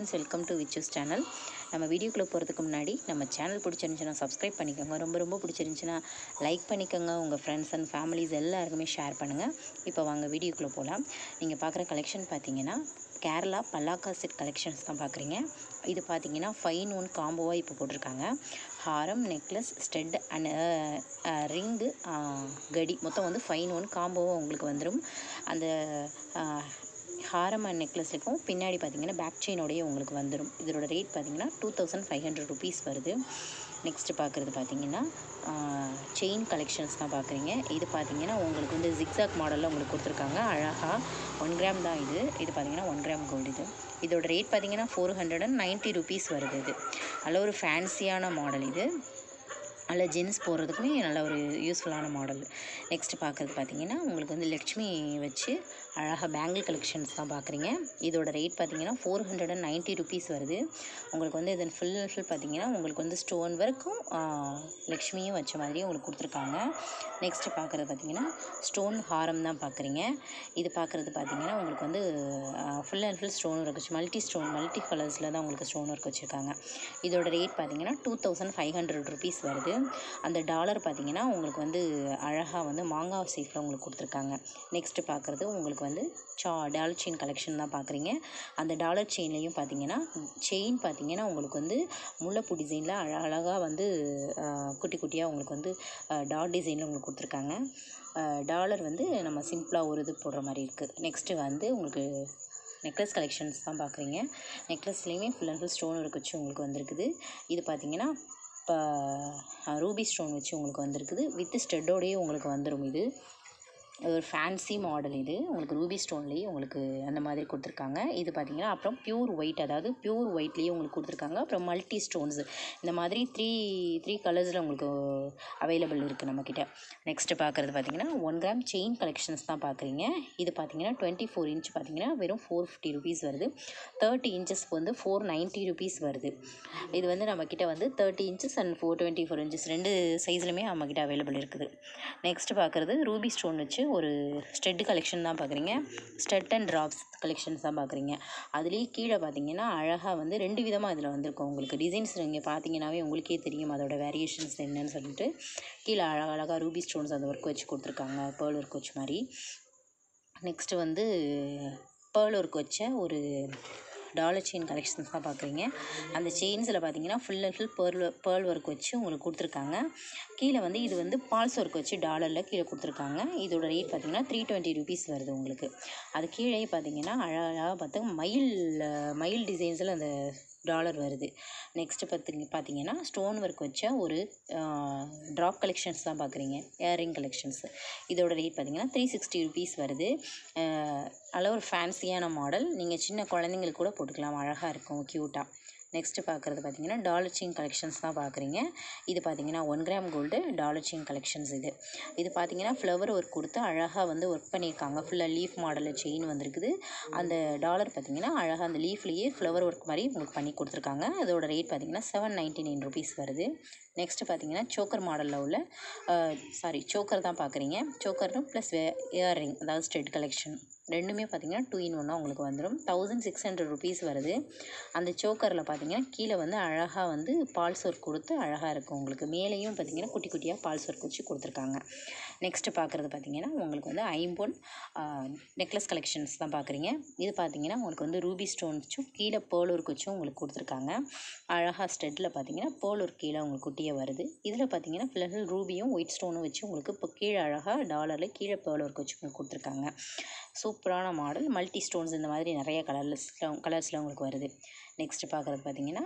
Friends, welcome to விச்சூஸ் channel. நம்ம வீடியோக்குள்ளே போகிறதுக்கு முன்னாடி நம்ம சேனல் பிடிச்சிருந்துச்சுன்னா சப்ஸ்கிரைப் பண்ணிக்கோங்க. ரொம்ப பிடிச்சிருந்துச்சுன்னா லைக் பண்ணிக்கோங்க. உங்கள் ஃப்ரெண்ட்ஸ் அண்ட் ஃபேமிலிஸ் எல்லாருக்குமே ஷேர் பண்ணுங்கள். இப்போ வாங்க வீடியோக்குள்ளே போகலாம். நீங்கள் பார்க்குற கலெக்ஷன் பார்த்தீங்கன்னா கேரளா பல்லாக்கா செட் கலெக்ஷன்ஸ் தான் பார்க்குறீங்க. இது பார்த்தீங்கன்னா 5-in-1 காம்போவாக இப்போ போட்டிருக்காங்க. ஹாரம், நெக்லஸ், ஸ்டெட் அண்ட் ரிங்கு, கடி மொத்தம் வந்து 5-in-1 காம்போவாக உங்களுக்கு வந்துடும். அந்த ஹாரம் அண்ட் நெக்லஸ்க்கும் பின்னாடி பார்த்தீங்கன்னா பேக் செயினோடையே உங்களுக்கு வந்துடும். இதோட ரேட் பார்த்தீங்கன்னா 2500 rupees வருது. நெக்ஸ்ட்டு பார்க்குறது பார்த்தீங்கன்னா செயின் கலெக்ஷன்ஸ் தான் பார்க்குறீங்க. இது பார்த்தீங்கன்னா உங்களுக்கு வந்து ஜிக்ஸாக் மாடலில் உங்களுக்கு கொடுத்துருக்காங்க. அழகாக 1 gram தான் இது பார்த்தீங்கன்னா 1 gram கோல்டு. இதோட ரேட் பார்த்தீங்கன்னா 490 rupees வருது. இது நல்ல ஒரு ஃபேன்சியான மாடல். இது நல்ல ஜென்ஸ் போடுறதுக்குமே நல்ல ஒரு யூஸ்ஃபுல்லான மாடல். நெக்ஸ்ட்டு பார்க்குறது பார்த்தீங்கன்னா உங்களுக்கு வந்து லக்ஷ்மி வச்சு அழகாக பேங்கிள் கலெக்ஷன்ஸ் தான் பார்க்குறீங்க. இதோட ரேட் பார்த்தீங்கன்னா 490 rupees வருது. உங்களுக்கு வந்து இதன் ஃபுல் பார்த்தீங்கன்னா உங்களுக்கு வந்து ஸ்டோன் ஒர்க்கும் லக்ஷ்மியும் வச்ச மாதிரியே உங்களுக்கு கொடுத்துருக்காங்க. நெக்ஸ்ட்டு பார்க்குறது பார்த்தீங்கன்னா ஸ்டோன் ஹாரம் தான் பார்க்குறீங்க. இது பார்க்குறது பார்த்தீங்கன்னா உங்களுக்கு வந்து full and full stone work வச்சு மல்டி கலர்ஸில் தான் உங்களுக்கு ஸ்டோன் ஒர்க் வச்சுருக்காங்க. இதோட ரேட் பார்த்தீங்கன்னா 2500 rupees வருது. அந்த டாலர் பார்த்தீங்கன்னா உங்களுக்கு வந்து அழகாக வந்து மாங்காய் ஷேப்பில் உங்களுக்கு கொடுத்துருக்காங்க. நெக்ஸ்ட்டு பார்க்குறது உங்களுக்கு வந்து டாலர் செயின் கலெக்ஷன் தான் பார்க்குறீங்க. அந்த டாலர் செயின்லேயும் பார்த்தீங்கன்னா செயின் பார்த்தீங்கன்னா உங்களுக்கு வந்து முல்லைப்பூ டிசைனில் அழகாக வந்து குட்டி குட்டியாக உங்களுக்கு வந்து டாட் டிசைனில் உங்களுக்கு கொடுத்துருக்காங்க. டாலர் வந்து நம்ம சிம்பிளாக ஒரு இது போடுற மாதிரி இருக்குது. நெக்ஸ்ட்டு வந்து உங்களுக்கு நெக்லஸ் கலெக்ஷன்ஸ் தான் பார்க்குறீங்க. நெக்லஸ்லேயுமே full and full stone work வச்சு உங்களுக்கு வந்திருக்குது. இது பார்த்தீங்கன்னா இப்போ ரூபி ஸ்டோன் வச்சு உங்களுக்கு வந்திருக்குது. வித் ஸ்டெட்டோடையே உங்களுக்கு வந்துடும். இது ஒரு ஃபேன்சி மாடல். இது உங்களுக்கு ரூபி ஸ்டோன்லேயே உங்களுக்கு அந்த மாதிரி கொடுத்துருக்காங்க. இது பார்த்திங்கன்னா அப்புறம் பியூர் ஒயிட், அதாவது பியூர் ஒயிட்லேயே உங்களுக்கு கொடுத்துருக்காங்க. அப்புறம் மல்டி ஸ்டோன்ஸ் இந்த மாதிரி த்ரீ கலர்ஸில் உங்களுக்கு அவைலபிள் இருக்குது நம்மக்கிட்ட. நெக்ஸ்ட்டு பார்க்குறது பார்த்திங்கன்னா 1 gram செயின் கலெக்ஷன்ஸ் தான் பார்க்குறீங்க. இது பார்த்திங்கன்னா 24 inch பார்த்திங்கன்னா வெறும் 450 rupees வருது. 30 inches வந்து 490 rupees வருது. இது வந்து நம்மக்கிட்ட வந்து 30 inches அண்ட் 424 inches 2 சைஸ்லையுமே நம்மக்கிட்ட அவைலபிள் இருக்குது. நெக்ஸ்ட்டு பார்க்குறது ரூபி ஸ்டோன் வச்சு ஒரு ஸ்டெட் கலெக்ஷன் தான் பார்க்குறீங்க. ஸ்டெட் அண்ட் ட்ராப்ஸ் கலெக்ஷன்ஸ் தான் பார்க்குறீங்க. அதுலேயே கீழே பார்த்தீங்கன்னா அழகாக வந்து 2 விதமாக இதில் வந்திருக்கும். உங்களுக்கு டிசைன்ஸ் நீங்கள் பார்த்தீங்கன்னாவே உங்களுக்கே தெரியும் அதோட வேரியேஷன்ஸ் என்னன்னு சொல்லிட்டு. கீழே அழகாக ரூபி ஸ்டோன்ஸ் அந்த ஒர்க் வச்சு கொடுத்துருக்காங்க, பேர்ல் ஒர்க் வச்ச மாதிரி. நெக்ஸ்ட்டு வந்து பேர்ல் ஒர்க் வச்ச ஒரு டாலர் செயின் கலெக்ஷன்ஸ் தான் பார்க்குறீங்க. அந்த செயின்ஸில் பார்த்தீங்கன்னா full and full pearl work வச்சு உங்களுக்கு கொடுத்துருக்காங்க. கீழே வந்து இது வந்து பால்ஸ் ஒர்க் வச்சு டாலரில் கீழே கொடுத்துருக்காங்க. இதோட ரேட் பார்த்தீங்கன்னா 320 rupees வருது உங்களுக்கு. அது கீழே பார்த்தீங்கன்னா அழகாக பார்த்து மயில் டிசைன்ஸில் அந்த டாலர் வருது. நெக்ஸ்ட்டு பார்த்தீங்கன்னா ஸ்டோன் ஒர்க் வச்ச ஒரு ட்ராப் கலெக்ஷன்ஸ் தான் பார்க்குறீங்க. Earring collections. இதோட ரேட் பார்த்தீங்கன்னா 360 rupees வருது. நல்ல ஒரு ஃபேன்சியான மாடல். நீங்கள் சின்ன குழந்தைங்களுக்கு கூட போட்டுக்கலாம், அழகாக இருக்கும் க்யூட்டாக. நெக்ஸ்ட்டு பார்க்குறது பார்த்தீங்கன்னா டாலர் செயின் கலெக்ஷன்ஸ் தான் பார்க்குறீங்க. இது பார்த்தீங்கன்னா 1 gram gold dollar chain collections. இது பார்த்தீங்கன்னா ஃப்ளவர் ஒர்க் கொடுத்து அழகாக வந்து ஒர்க் பண்ணியிருக்காங்க. ஃபுல்லாக லீஃப் மாடலில் செயின் வந்திருக்குது. அந்த டாலர் பார்த்தீங்கன்னா அழகாக அந்த லீஃப்லேயே ஃப்ளவர் ஒர்க் மாதிரி உங்களுக்கு பண்ணி கொடுத்துருக்காங்க. அதோட ரேட் பார்த்தீங்கன்னா 799 rupees வருது. நெக்ஸ்ட்டு பார்த்தீங்கன்னா சோக்கர் மாடலில் உள்ள சோக்கர் தான் பார்க்குறீங்க. சோக்கர்னு ப்ளஸ் இயர்ரிங், அதாவது ஸ்டெட் கலெக்ஷன் ரெண்டுமே பார்த்தீங்கன்னா 2-in-1 உங்களுக்கு வந்துடும். 1600 rupees வருது. அந்த சோக்கரில் பார்த்தீங்கன்னா கீழே வந்து அழகாக வந்து பால்ஸ் ஒர்க் கொடுத்து அழகாக இருக்கும். உங்களுக்கு மேலேயும் பார்த்தீங்கன்னா குட்டி குட்டியாக பால்ஸ் ஒர்க் வச்சு கொடுத்துருக்காங்க. நெக்ஸ்ட்டு பார்க்குறது பார்த்தீங்கன்னா உங்களுக்கு வந்து ஐம்பொன் நெக்லஸ் கலெக்ஷன்ஸ் தான் பார்க்குறீங்க. இது பார்த்தீங்கன்னா உங்களுக்கு வந்து ரூபி ஸ்டோன் வச்சும் கீழே பேர்ல் ஒர்க் வச்சும் உங்களுக்கு கொடுத்துருக்காங்க. அழகாக ஸ்டெட்டில் பார்த்தீங்கன்னா பேர்ல் ஒர்க் கீழே உங்களுக்கு குட்டியாக வருது. இதில் பார்த்தீங்கன்னா ஃபுல்லாக ரூபியும் ஒயிட் ஸ்டோனும் வச்சு உங்களுக்கு இப்போ கீழே அழகாக டாலரில் கீழே பேர்ல் ஒர்க் வச்சு உங்களுக்கு கொடுத்துருக்காங்க. சூப்பரான மாடல். மல்டி ஸ்டோன்ஸ் இந்த மாதிரி நிறைய கலர்ஸில் உங்களுக்கு வருது. நெக்ஸ்ட்டு பார்க்குறது பார்த்தீங்கன்னா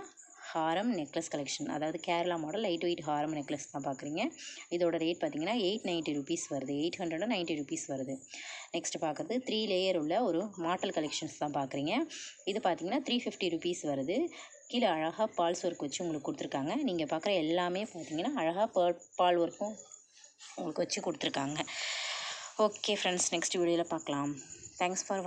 ஹாரம் நெக்லஸ் கலெக்ஷன், அதாவது கேரளா மாடல் லைட் வெயிட் ஹாரம் நெக்லஸ் தான் பார்க்குறீங்க. இதோட ரேட் பார்த்தீங்கன்னா 890 rupees வருது. 890 rupees வருது. நெக்ஸ்ட்டு பார்க்குறது 3 layer உள்ள ஒரு மாடல் கலெக்ஷன்ஸ் தான் பார்க்குறீங்க. இது பார்த்தீங்கன்னா 350 rupees வருது. கீழே அழகாக பால்ஸ் ஒர்க் வச்சு உங்களுக்கு கொடுத்துருக்காங்க. நீங்கள் பார்க்குற எல்லாமே பார்த்தீங்கன்னா அழகாக பால் ஒர்க்கும் உங்களுக்கு வச்சு கொடுத்துருக்காங்க. ஓகே ஃப்ரெண்ட்ஸ், நெக்ஸ்ட் வீடியோவில் பார்க்கலாம். தேங்க்ஸ் ஃபார் வாட்சிங்.